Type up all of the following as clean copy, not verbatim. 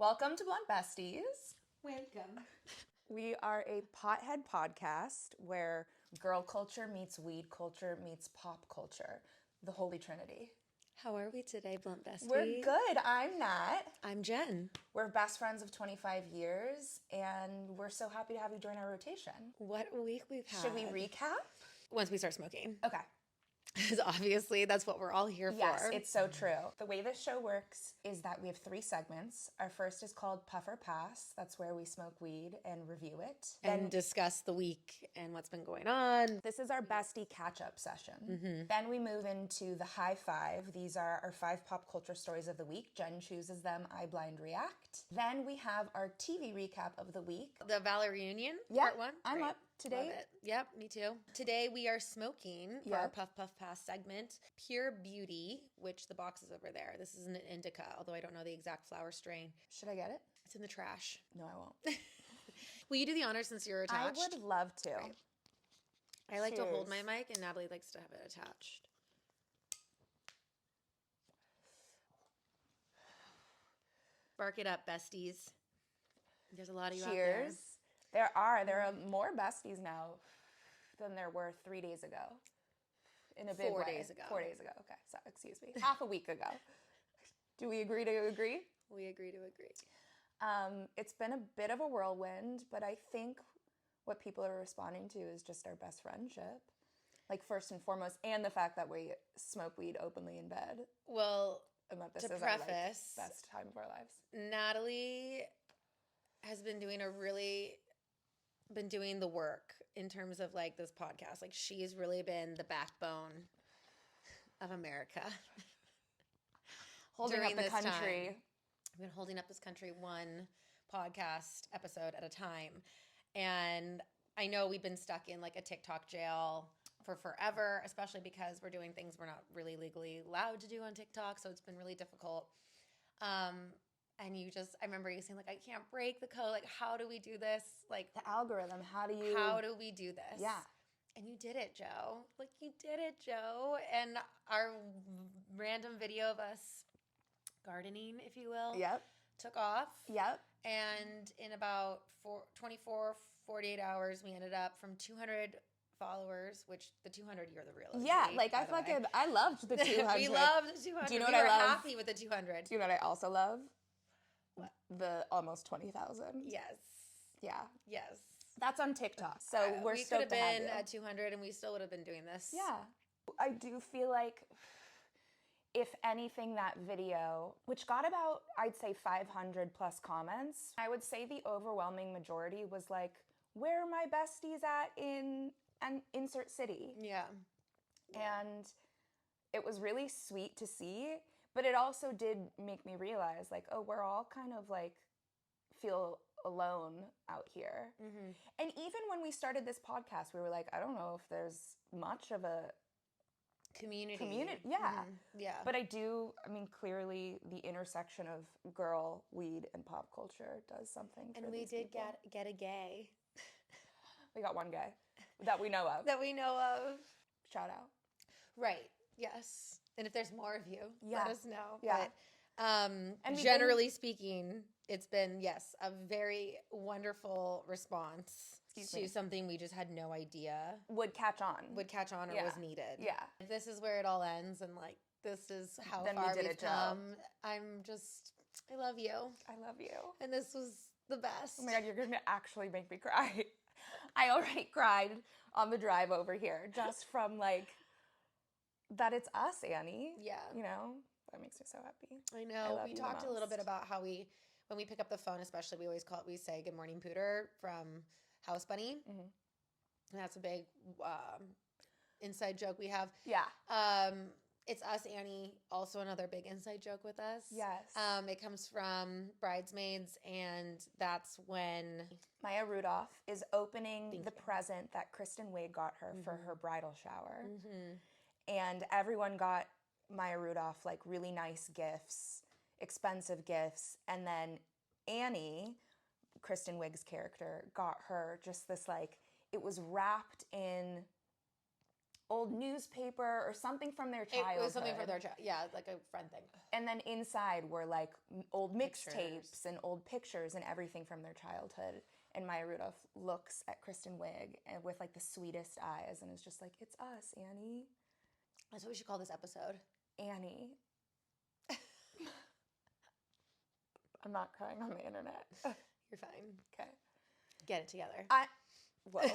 Welcome to Blunt Besties. Welcome. We are a pothead podcast where girl culture meets weed culture meets pop culture. The Holy Trinity. How are we today, Blunt Bestie? We're good. I'm Nat. I'm Jen. We're best friends of 25 years, and we're so happy to have you join our rotation. What a week we've had. Should we recap? Once we start smoking. Okay. Because obviously that's what we're all here for. Yes, it's so true. The way this show works is that we have 3 segments. Our first is called Puff or Pass. That's where we smoke weed and review it. And discuss the week and what's been going on. This is our bestie catch-up session. Then we move into the high 5. These are our 5 pop culture stories of the week. Jen chooses them, I blind react. Then we have our TV recap of the week. The Valley Reunion, Yeah, part 1. I'm Great. up today. Love it. Yep, me too. Today we are smoking for our Puff Puff Pass segment. Pure Beauty, which the box is over there. This is an indica, although I don't know the exact flower strain. Should I get it? It's in the trash. No, I won't. Will you do the honors since you're attached? I would love to. Right. I like to hold Cheers. my mic, and Natalie likes to have it attached. Bark it up, besties. There's a lot of you Cheers. There are more besties now than there were 3 days ago. In a big 4 way. days ago. 4 days ago. Okay, so excuse me. Half a week ago. Do we agree to agree? out there. We agree to agree. It's been a bit of a whirlwind, but I think what people are responding to is just our best friendship. Like, first and foremost, and the fact that we smoke weed openly in bed. Well, And that this to is preface, our best time of our lives. Natalie has been doing the work in terms of like this podcast. Like, she's really been the backbone of America. Holding up during the this country. time. I've been holding up this country one podcast episode at a time. And I know we've been stuck in like a TikTok jail for forever, especially because we're doing things we're not really legally allowed to do on TikTok. So it's been really difficult. And I remember you saying like, I can't break the code. Like, how do we do this? Like The algorithm, how do we do this? Yeah. And you did it, Joe. Like, you did it, Joe. And our random video of us gardening, if you will, took off. Yep. And in about 48 hours, we ended up from 200 followers, which the 200, you're the real OG, Yeah, like I loved the 200. We loved the 200. Do you know we what were I love? happy with the 200. Do you know what I also love? What? The almost 20,000. Yes. Yeah. Yes. That's on TikTok. So we're we could stoked have to have been you. at 200 and we still would have been doing this. Yeah. I do feel like, if anything, that video, which got about, I'd say 500 plus comments, I would say the overwhelming majority was like, where are my besties at in an insert city? Yeah. And it was really sweet to see, but it also did make me realize, like, oh, we're all kind of like feel alone out here. Mm-hmm. And even when we started this podcast, we were like, I don't know if there's much of a Community. Yeah. Mm-hmm. Yeah. But clearly the intersection of girl, weed, and pop culture does something for and we these did people. get a gay. We got one guy that we know of. That we know of. Shout out. Right. Yes. And if there's more of you, let us know. Yeah. But And generally speaking, it's been, yes, a very wonderful response to something we just had no idea Would catch on or was needed. Yeah. If this is where it all ends and like this is how Then we far did we've it, Joe. come, I love you. I love you. And this was the best. Oh my God, you're going to actually make me cry. I already cried on the drive over here just from like, that it's us, Annie. Yeah. You know, that makes me so happy. I know. love We you talked the a little bit most. about how when we pick up the phone, especially, we say good morning, Pooter from House Bunny. Mm-hmm. And that's a big inside joke we have. Yeah. It's us, Annie, also another big inside joke with us. Yes. It comes from Bridesmaids, and that's when Maya Rudolph is opening the present that Kristen Wiig got her for her bridal shower. Mm-hmm. And everyone got Maya Rudolph like really nice gifts, expensive gifts. And then Annie, Kristen Wiig's character, got her just this like, it was wrapped in old newspaper or something from their childhood. It was something from their child. Yeah, like a friend thing. And then inside were like old Pictures. mixtapes and old pictures and everything from their childhood. And Maya Rudolph looks at Kristen Wiig and with like the sweetest eyes and is just like, it's us, Annie. That's what we should call this episode. Annie. I'm not crying on the internet. You're fine. Okay. Get it together. Whoa. Shit,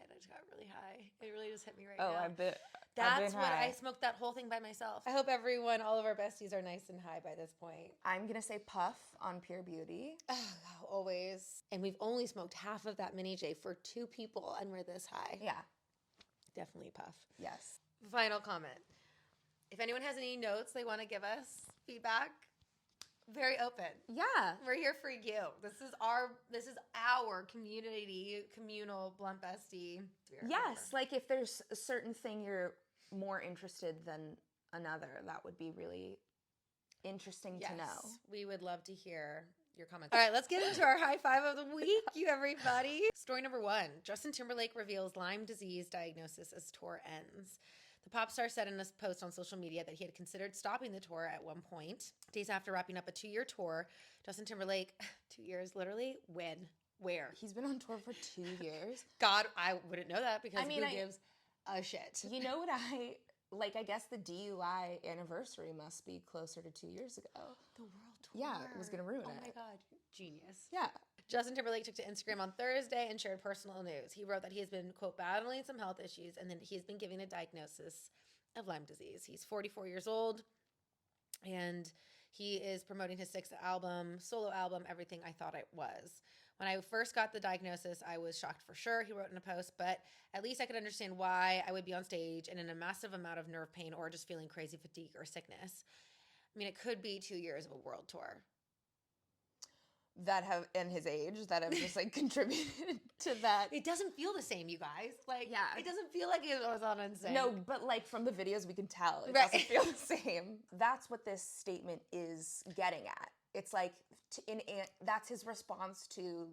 I just got really high. It really just hit me right now. I've been That's what high. I smoked that whole thing by myself. I hope everyone, all of our besties are nice and high by this point. I'm going to say puff on Pure Beauty. Oh, always. And we've only smoked half of that mini J for 2 people and we're this high. Yeah. Definitely puff. Yes. Final comment. If anyone has any notes they want to give us, feedback, very open. Yeah. We're here for you. This is our communal Blunt Bestie. Yes, like if there's a certain thing you're more interested than another, that would be really interesting to know. We would love to hear your comments. All right, let's get into our high five of the week, you everybody. Story number 1. Justin Timberlake reveals Lyme disease diagnosis as tour ends. The pop star said in a post on social media that he had considered stopping the tour at one point. Days after wrapping up a 2-year tour, Justin Timberlake, 2 years literally, when? Where? He's been on tour for 2 years. God, I wouldn't know that because who I gives a shit? You know what I guess the DUI anniversary must be closer to 2 years ago. The world tour. Yeah, it was going to ruin it. Oh my God, genius. Yeah. Justin Timberlake took to Instagram on Thursday and shared personal news. He wrote that he has been, quote, battling some health issues and then he has been given a diagnosis of Lyme disease. He's 44 years old and he is promoting his 6th album, solo album, Everything I Thought It Was. When I first got the diagnosis, I was shocked for sure, he wrote in a post, but at least I could understand why I would be on stage and in a massive amount of nerve pain or just feeling crazy fatigue or sickness. I mean, it could be 2 years of a world tour. That have, and his age, that have just like contributed to that. It doesn't feel the same, you guys. Like, Yeah. it doesn't feel like it was on insane. No, but like from the videos we can tell, it Right. doesn't feel the same. That's what this statement is getting at. It's like, that's his response to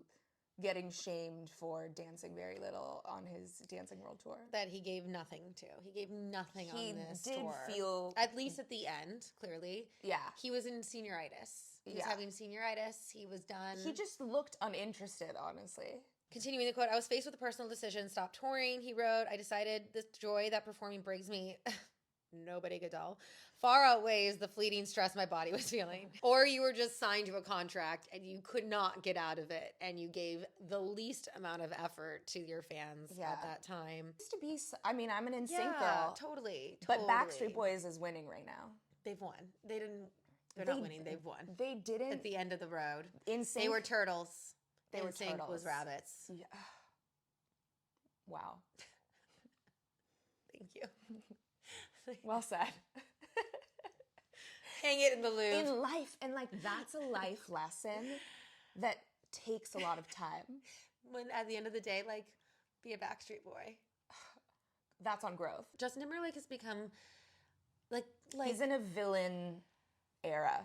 getting shamed for dancing very little on his Dancing World Tour. That he gave nothing to. He gave nothing on this tour. He did feel... At least at the end, clearly. Yeah. He was in senioritis. He was having senioritis. He was done. He just looked uninterested, honestly. Continuing the quote, I was faced with a personal decision, stop touring, he wrote. I decided the joy that performing brings me, nobody could tell, far outweighs the fleeting stress my body was feeling. Or you were just signed to a contract and you could not get out of it and you gave the least amount of effort to your fans at that time. It used to be, I'm an NSYNC girl. Totally. But Backstreet Boys is winning right now. They've won. They're not winning, they've won. They didn't. At the end of the road. NSYNC. They were turtles. They were NSYNC turtles. was rabbits. Yeah. Wow. Thank you. Well said. Hang it in the loop. In life, and like that's a life lesson that takes a lot of time. When at the end of the day, like, be a Backstreet Boy. That's on growth. Justin Timberlake has become like he's in a villain era.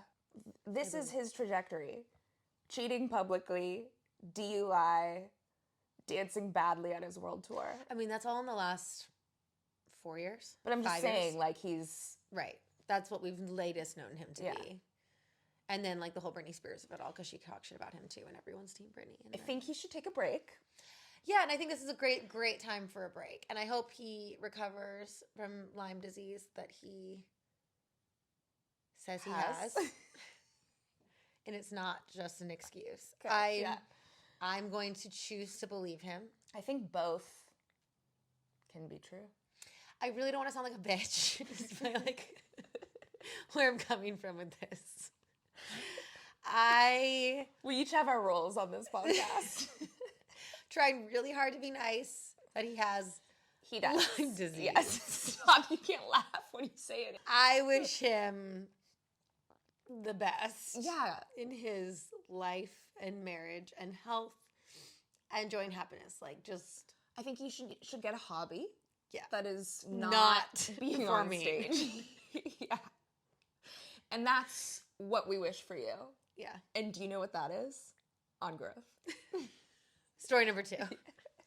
This is his trajectory. Cheating publicly, DUI, dancing badly on his world tour. I mean, that's all in the last 4 years. But I'm just 5 saying, years. like, he's... Right. That's what we've latest known him to Yeah. be. And then, like, the whole Britney Spears of it all, because she talks shit about him, too, and everyone's Team Britney. I think he should take a break. Yeah, and I think this is a great, great time for a break. And I hope he recovers from Lyme disease that he says he has. And it's not just an excuse. Okay, I'm going to choose to believe him. I think both can be true. I really don't want to sound like a bitch. Just by like where I'm coming from with this. We each have our roles on this podcast. Tried really hard to be nice, but he has Lyme disease. Yes. Stop. You can't laugh when you say it. I wish him the best. Yeah. In his life and marriage and health and joy and happiness. Like, just... I think you should get a hobby. Yeah. That is not being on stage. Yeah. And that's what we wish for you. Yeah. And do you know what that is? On growth. Story number 2.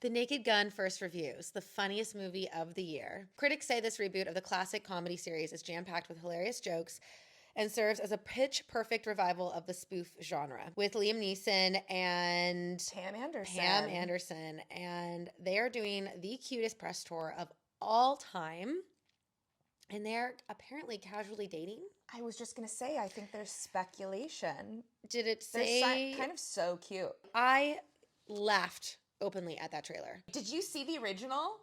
The Naked Gun first reviews, the funniest movie of the year. Critics say this reboot of the classic comedy series is jam-packed with hilarious jokes and serves as a pitch-perfect revival of the spoof genre with Liam Neeson and Pam Anderson. And they are doing the cutest press tour of all time. And they're apparently casually dating. I was just going to say, I think there's speculation. Did it say... They're kind of so cute. I laughed openly at that trailer. Did you see the original?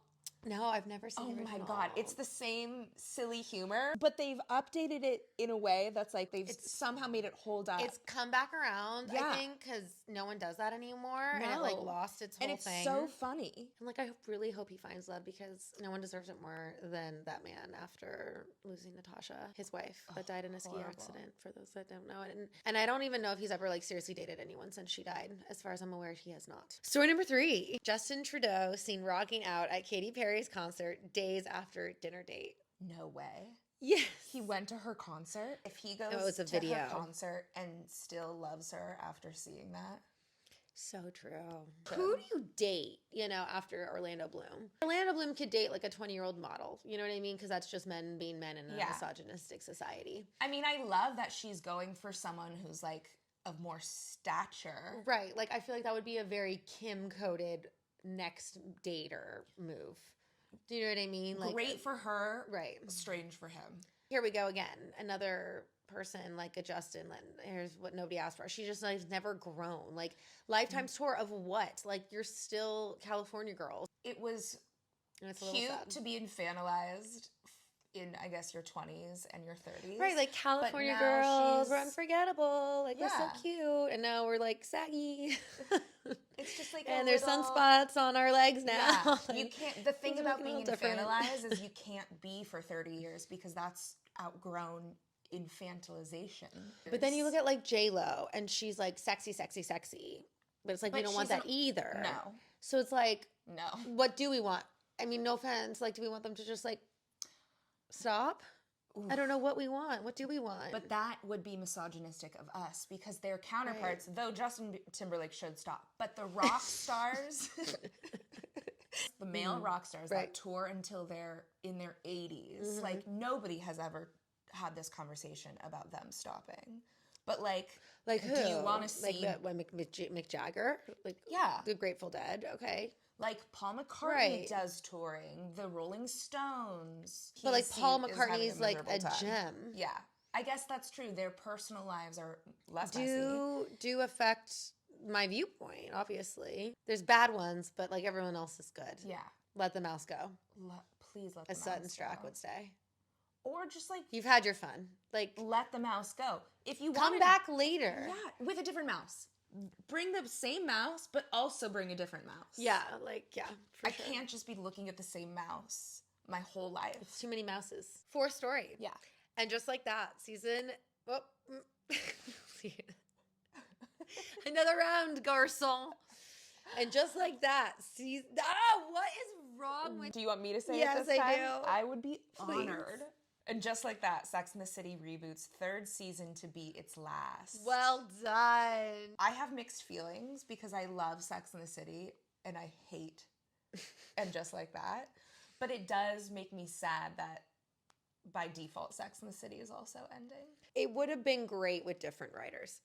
No, I've never seen the original. Oh my God. It's the same silly humor, but they've updated it in a way that's like they've somehow made it hold up. It's come back around, Yeah. I think, because no one does that anymore. No. And it like lost its whole and it's thing. so funny. And like, I really hope he finds love because no one deserves it more than that man after losing Natasha, his wife, that died in a ski horrible. accident, for those that don't know it. And I don't even know if he's ever like seriously dated anyone since she died. As far as I'm aware, he has not. Story number 3. Justin Trudeau seen rocking out at Katy Perry's concert days after dinner date. No way. Yes. He went to her concert. If he goes No, it was a to video. her concert and still loves her after seeing that. So true. Who do you date, after Orlando Bloom? Orlando Bloom could date like a 20-year-old model. You know what I mean? Because that's just men being men in a misogynistic society. I mean, I love that she's going for someone who's like of more stature. Right. Like, I feel like that would be a very Kim-coded next dater move. Do you know what I mean? Like, great for her. Right. Strange for him. Here we go again. Another person like a Justin. Here's what nobody asked for. She just like never grown. Like, Lifetime tour of what? Like, you're still California girls. It was cute to be infantilized in, I guess, your 20s and your 30s. Right, like California girls were unforgettable. Like, we're so cute. And now we're like saggy. It's just like and there's sunspots on our legs now. Yeah. Like, You can't, the thing about being different. infantilized is you can't be for 30 years because that's outgrown infantilization. But then you look at like J-Lo and she's like sexy, sexy, sexy. But it's like, we don't want that either. No. So it's like, No. what do we want? I mean, no offense. Like, do we want them to just like stop? Oof. I don't know what we want. What do we want? But that would be misogynistic of us because their counterparts, though Justin Timberlake should stop, but the rock stars, the male rock stars that tour until they're in their 80s, like nobody has ever had this conversation about them stopping. But like who? Do you want to see Mick Jagger? Like, yeah, the Grateful Dead. Okay. Like Paul McCartney does touring, the Rolling Stones. But like Paul McCartney's like a gem. Yeah, I guess that's true. Their personal lives are less messy. Do affect my viewpoint. Obviously, there's bad ones, but like everyone else is good. Yeah, let the mouse go. Please let the as mouse Sutton go. Strack would say. Or just like you've had your fun. Like, let the mouse go. If you come back later, yeah, with a different mouse. Bring the same mouse, but also bring a different mouse. Yeah, I can't just be looking at the same mouse my whole life. It's too many mouses. 4 story. Yeah. And just like that, season... Another round, garçon. And just like that, what is wrong with... Do you want me to say yes, it this time? I do. I would be honored. And just like that, Sex and the City reboots 3rd season to be its last. Well done. I have mixed feelings because I love Sex and the City and I hate And Just Like That. But it does make me sad that by default Sex and the City is also ending. It would have been great with different writers.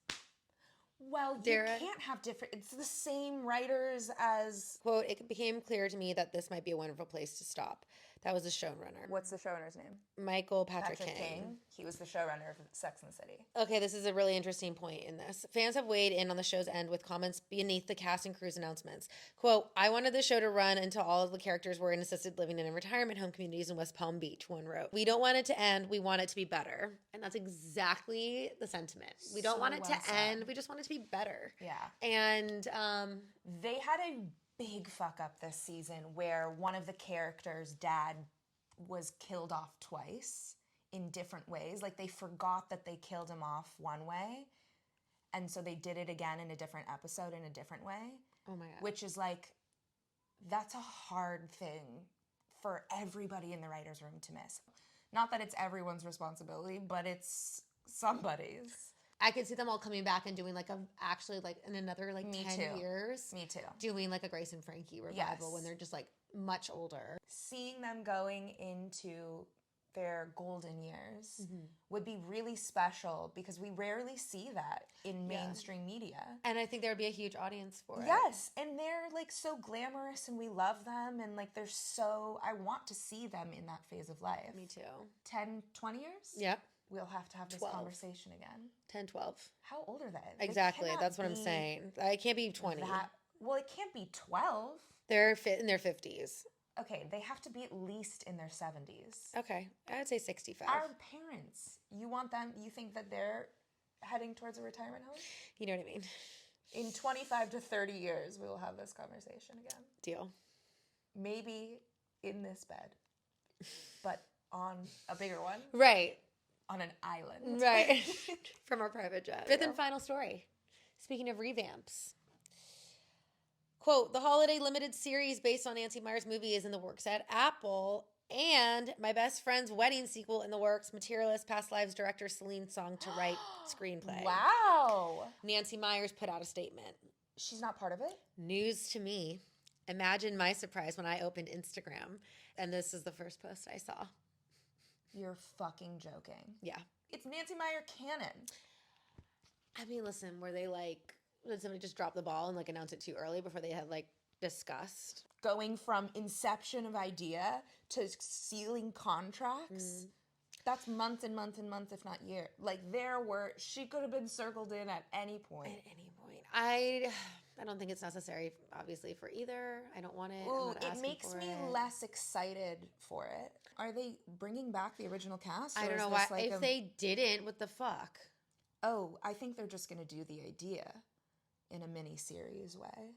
Well, you can't have different... It's the same writers as... Quote, it became clear to me that this might be a wonderful place to stop. That was the showrunner. What's the showrunner's name? Michael Patrick King. He was the showrunner of Sex and the City. Okay, this is a really interesting point in this. Fans have weighed in on the show's end with comments beneath the cast and crew's announcements. Quote, I wanted the show to run until all of the characters were in assisted living and in retirement home communities in West Palm Beach, one wrote. We don't want it to end. We want it to be better. And that's exactly the sentiment. We don't want it to end. We just want it to be better. Yeah. And they had a big fuck up this season where one of the characters' dad was killed off twice in different ways. Like, they forgot that they killed him off one way, and so they did it again in a different episode in a different way. Oh my God. Which is like, that's a hard thing for everybody in the writer's room to miss. Not that it's everyone's responsibility, but it's somebody's. I could see them all coming back and doing like actually like in another like Me 10 too. years. Me too. Doing like a Grace and Frankie revival when they're just like much older. Seeing them going into their golden years would be really special because we rarely see that in mainstream media. And I think there would be a huge audience for it. Yes, and they're like so glamorous and we love them and like they're so, I want to see them in that phase of life. Me too. 10, 20 years? Yep. We'll have to have this 12. conversation again. 10, 12. How old are they? Exactly. That's what I'm saying. It can't be 20. Well, it can't be 12. They're in their 50s. Okay, they have to be at least in their 70s. Okay. I would say 65. Our parents, you think that they're heading towards a retirement home? You know what I mean? In 25 to 30 years, we will have this conversation again. Deal. Maybe in this bed, but on a bigger one. Right. On an island. Right. From our private jet. Fifth and final story. Speaking of revamps. Quote, the holiday limited series based on Nancy Meyers' movie is in the works at Apple, and my best friend's wedding sequel in the works, Materialist Past Lives director Celine Song to write screenplay. Wow. Nancy Meyers put out a statement. She's not part of it? News to me. Imagine my surprise when I opened Instagram, and this is the first post I saw. You're fucking joking. Yeah. It's Nancy Meyer canon. I mean, listen, were they like, did somebody just drop the ball and like announce it too early before they had like discussed? Going from inception of idea to sealing contracts, that's months and months and months, if not years. Like she could have been circled in at any point. At any point. I don't think it's necessary, obviously, for either. I don't want it. Ooh, it makes me less excited for it. Are they bringing back the original cast? I don't know why. If they didn't, what the fuck? Oh, I think they're just going to do the idea in a mini-series way.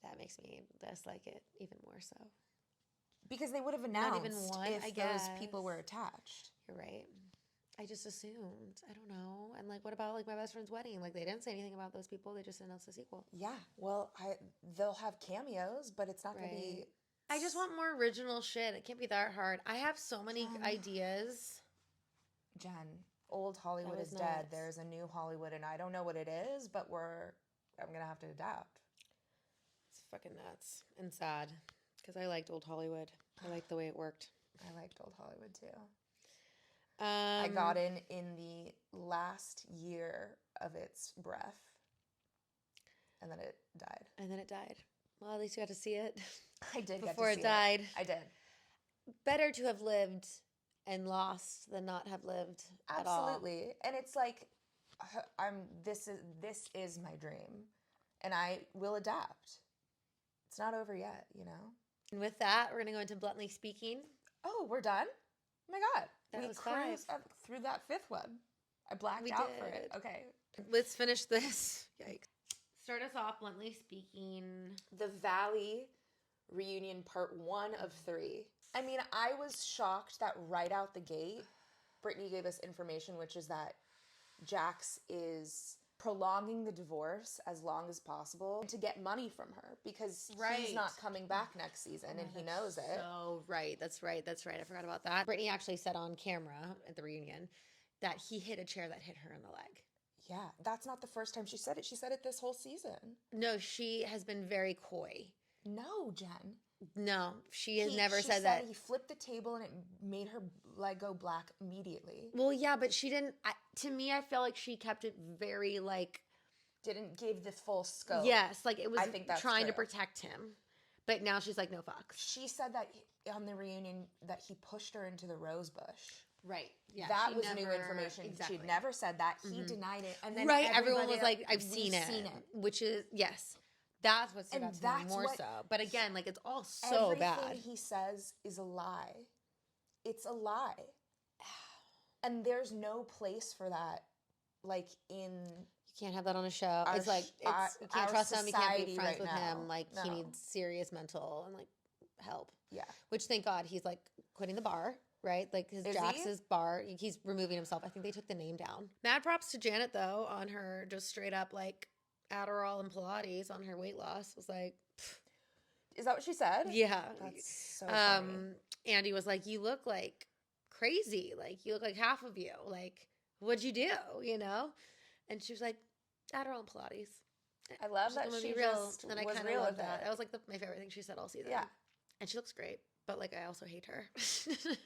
That makes me dislike it even more so. Because they would have announced Not even one, if I guess. those people were attached. You're right. I just assumed. I don't know. And like, what about like my best friend's wedding? Like, they didn't say anything about those people. They just announced the sequel. Yeah. Well, they'll have cameos, but it's not going to be... I just want more original shit. It can't be that hard. I have so many ideas. Jen, old Hollywood is dead. There's a new Hollywood, and I don't know what it is, but I'm going to have to adapt. It's fucking nuts and sad because I liked old Hollywood. I liked the way it worked. I liked old Hollywood too. I got in the last year of its breath, and then it died. Well, at least you got to see it. I did before it died. I did. Better to have lived and lost than not have lived at all. Absolutely. And it's like, this is my dream, and I will adapt. It's not over yet, you know. And with that, we're gonna go into bluntly speaking. Oh, we're done? Oh my God. That was 5. Through that 5th one. I blacked out for it. Okay. Let's finish this. Yikes. Start us off, bluntly speaking. The Valley reunion part 1 of 3. I mean, I was shocked that right out the gate, Brittany gave us information, which is that Jax is prolonging the divorce as long as possible to get money from her because he's not coming back next season and he knows it. Oh, right. That's right. I forgot about that. Brittany actually said on camera at the reunion that he hit a chair that hit her in the leg. Yeah, that's not the first time she said it. She said it this whole season. No, she has been very coy. No, Jen. No, she has never said that. He flipped the table and it made her leg go black immediately. Well, yeah, but she didn't. To me, I feel like she kept it very like. Didn't give the full scope. Yes, like it was I think that's trying true. to protect him. But now she's like, no fucks. She said that on the reunion that he pushed her into the rose bush. Right. Yeah. That was new information. Exactly. She'd never said that. He denied it. And then everyone was like, I've seen it. Which is, yes. That's what stood out to me more so. But again, like, it's all so bad. Everything he says is a lie. It's a lie. And there's no place for that, like, in... You can't have that on a show. It's like, you can't trust him. You can't be friends with him. Like, he needs serious mental and, like, help. Yeah. Which, thank God, he's, like, quitting the bar. Right? Like his Jax's bar. He's removing himself. I think they took the name down. Mad props to Janet, though, on her just straight up, like, Adderall and Pilates on her weight loss. Was like... Pfft. Is that what she said? Yeah. That's so funny. Andy was like, you look like crazy. Like, you look like half of you. Like, what'd you do? You know? And she was like, Adderall and Pilates. I love She's that like, she be real. just And I was kind of real love with that. it. That was like my favorite thing she said all season. Yeah. And she looks great, but like I also hate her.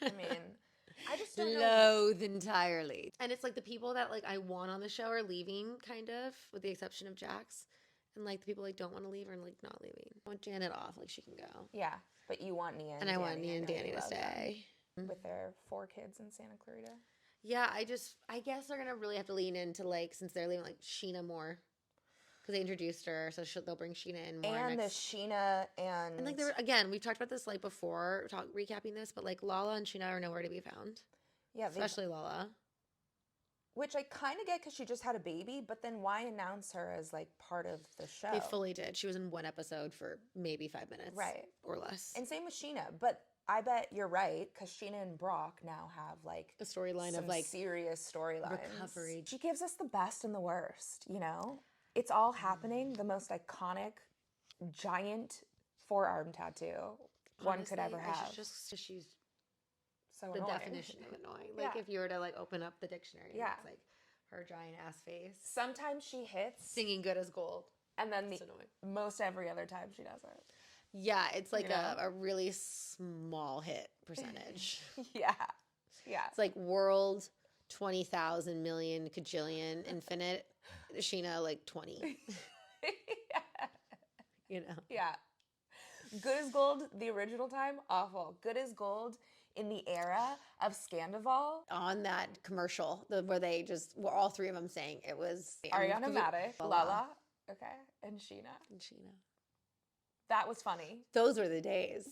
I mean, I just don't know. Loathe entirely. And it's like the people that like I want on the show are leaving, kind of, with the exception of Jax. And like the people like don't want to leave are like not leaving. I want Janet off, like she can go. Yeah, but you want Nia And I want Nia and Danny to stay. With their 4 kids in Santa Clarita. Yeah, I guess they're gonna really have to lean into like, since they're leaving, like Sheena more. Because they introduced her, so they'll bring Sheena in more. And the Sheena and like again, we've talked about this like before, recapping this, but like Lala and Sheena are nowhere to be found. Yeah, especially Lala. Which I kind of get because she just had a baby, but then why announce her as like part of the show? They fully did. She was in one episode for maybe 5 minutes, right, or less. And same with Sheena, but I bet you're right because Sheena and Brock now have like a storyline of like serious storylines. Recovery. She gives us the best and the worst, you know? It's all happening. The most iconic, giant forearm tattoo one could ever have. She's so the annoying. definition of annoying. Like if you were to like open up the dictionary, it's like her giant ass face. Sometimes she hits. Singing good as gold. And then most every other time she doesn't. Yeah, it's like a really small hit percentage. Yeah. It's like world 20,000 million kajillion infinite. Sheena like 20. Yeah. You know. Yeah. Good as gold the original time, awful. Good as gold in the era of Scandival. On that commercial, where they just were all 3 of them saying it was Ariana Madix, Lala, okay, and Sheena. That was funny. Those were the days.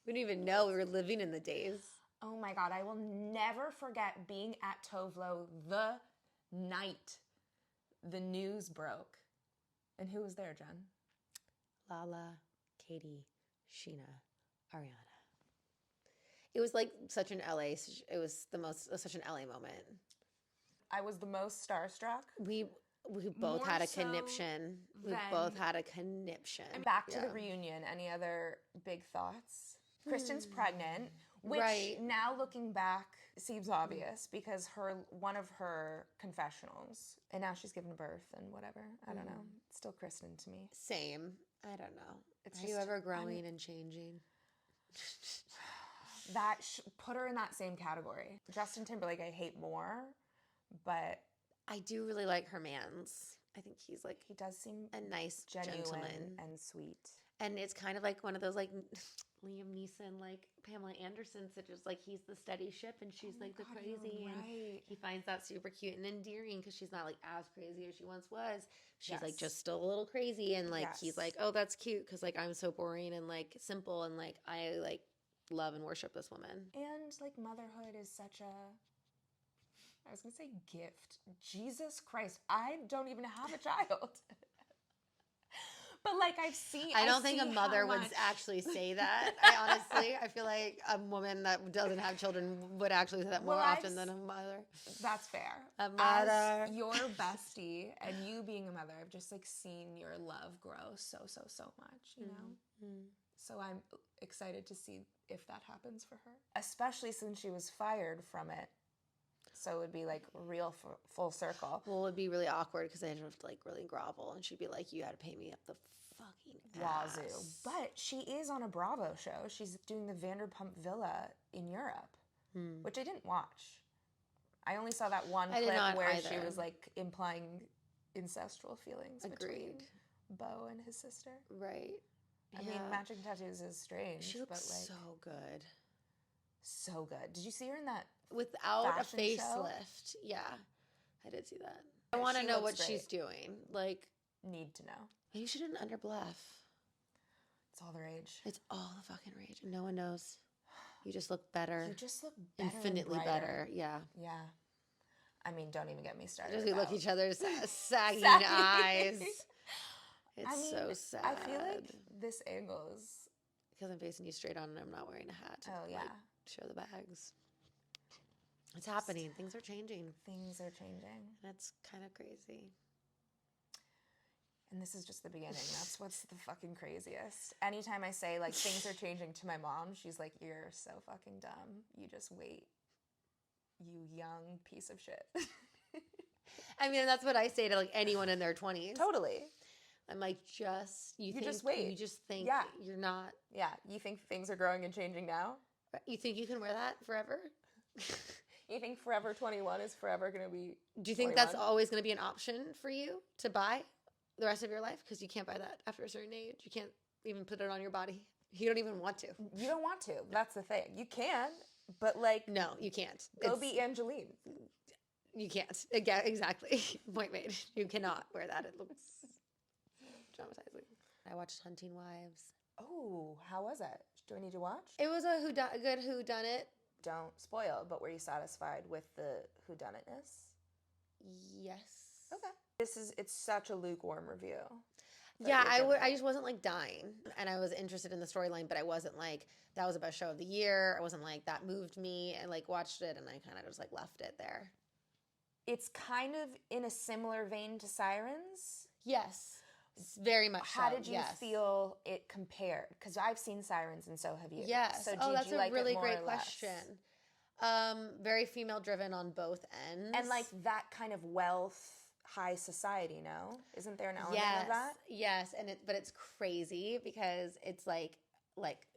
We didn't even know we were living in the days. Oh my God, I will never forget being at Tovlo the night the news broke. And who was there, Jen? Lala, Katie, Sheena, Ariana. It was like such an LA, it was such an LA moment. I was the most starstruck. We both had a conniption. We both had a conniption. And back to the reunion. Any other big thoughts? Kristen's pregnant, which now looking back seems obvious because one of her confessionals, and now she's given birth and whatever. I don't know. It's still Kristen to me. Same. I don't know. Are you ever growing and changing? That put her in that same category. Justin Timberlake I hate more, but I do really like her mans. I think he does seem a nice genuine gentleman and sweet. And it's kind of like one of those like Liam Neeson, like Pamela Anderson, such as like he's the steady ship and she's like the crazy, and he finds that super cute and endearing because she's not like as crazy as she once was. She's like just still a little crazy, and like he's like, oh, that's cute because like I'm so boring and like simple, and like I like love and worship this woman. And like motherhood is such a, I was gonna say gift. Jesus Christ, I don't even have a child. But like I don't think a mother would actually say that. I feel like a woman that doesn't have children would actually say that more often than a mother. That's fair. A mother. As your bestie and you being a mother, I've just like seen your love grow so much, you know? Mm-hmm. So I'm excited to see if that happens for her. Especially since she was fired from it. So it would be like real full circle. Well, it would be really awkward because I'd have to like really grovel, and she'd be like, "You got to pay me up the fucking ass." Wazoo. But she is on a Bravo show. She's doing the Vanderpump Villa in Europe, which I didn't watch. I only saw that one clip where she was like implying incestual feelings between Beau and his sister. Right. I mean, matching tattoos is strange. She looks but like, so good. So good. Did you see her in that? Without a facelift. Yeah, I did see that. I want to know what she's doing. Like, need to know. Maybe she didn't underbluff. It's all the rage. It's all the fucking rage. And no one knows. You just look better. You just look better. Infinitely better. Yeah. Yeah. I mean, don't even get me started. Just we look each other's sagging eyes. It's so sad. I feel like this angle is because I'm facing you straight on and I'm not wearing a hat. Oh yeah. Like, show the bags. It's happening. Things are changing. Things are changing. That's kind of crazy. And this is just the beginning. That's what's the fucking craziest. Anytime I say, like, things are changing to my mom, she's like, you're so fucking dumb. You just wait. you young piece of shit. I mean, that's what I say to like anyone in their 20s. Totally. I'm like, just wait. You just think you're not. Yeah. You think things are growing and changing now? You think you can wear that forever? You think Forever 21 is forever going to be Do you think 21? that's always going to be an option for you to buy the rest of your life? Because you can't buy that after a certain age. You can't even put it on your body. You don't even want to. You don't want to. That's the thing. You can, but like... No, you can't. Go be Angeline. You can't. Yeah, exactly. Point made. You cannot wear that. It looks traumatizing. I watched Hunting Wives. Oh, how was it? Do I need to watch? It was a good whodunit. Don't spoil, but were you satisfied with the whodunitness? Yes. Okay. It's such a lukewarm review. Yeah, I just wasn't like dying, and I was interested in the storyline, but I wasn't like that was the best show of the year. I wasn't like that moved me, and like watched it, and I kind of just like left it there. It's kind of in a similar vein to Sirens. Yes, very much. How did you feel it compared? Because I've seen Sirens, and so have you. Yes. So that's you like a really it more great or question. Very female driven on both ends, and like that kind of wealth. High society, no? Isn't there an element of that? Yes, but it's crazy because it's like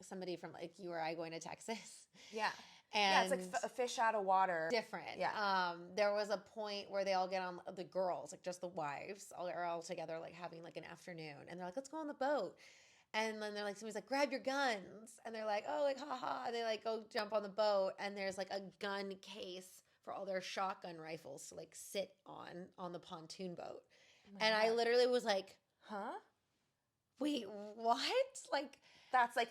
somebody from like you or I going to Texas. Yeah. And it's like a fish out of water. Different. Yeah. There was a point where they all get on, the girls, like just the wives, are all together like having like an afternoon, and they're like, let's go on the boat. And then they're like, somebody's like, grab your guns. And they're like, oh, like, haha. And they like go jump on the boat, and there's like a gun case for all their shotgun rifles to like sit on the pontoon boat. And God. I literally was like, huh? Wait, what? Like that's like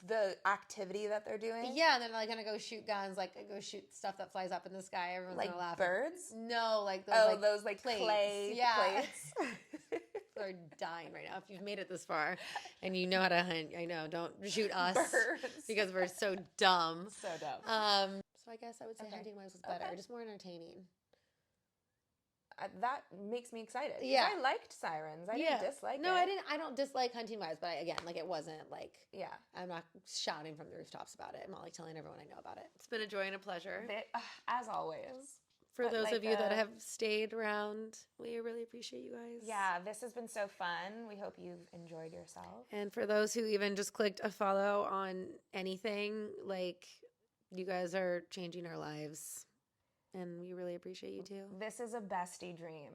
the activity that they're doing? Yeah, and then they're like gonna go shoot guns, like go shoot stuff that flies up in the sky. Everyone's like gonna laugh. Birds? No, like those like plates. Clay plates. They're dying right now. If you've made it this far and you know how to hunt, I know, don't shoot us Birds. Because we're so dumb. So dumb. So I guess I would say Hunting Wives was better, just more entertaining. That makes me excited. Yeah, I liked Sirens. I didn't dislike it. No, I don't dislike Hunting Wives, but again, like it wasn't like I'm not shouting from the rooftops about it. I'm not like telling everyone I know about it. It's been a joy and a pleasure, as always. For those of you that have stayed around, we really appreciate you guys. Yeah, this has been so fun. We hope you've enjoyed yourself. And for those who even just clicked a follow on anything, like you guys are changing our lives. And we really appreciate you too. This is a bestie dream.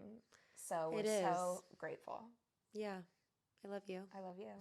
So we're so grateful. Yeah. I love you. I love you.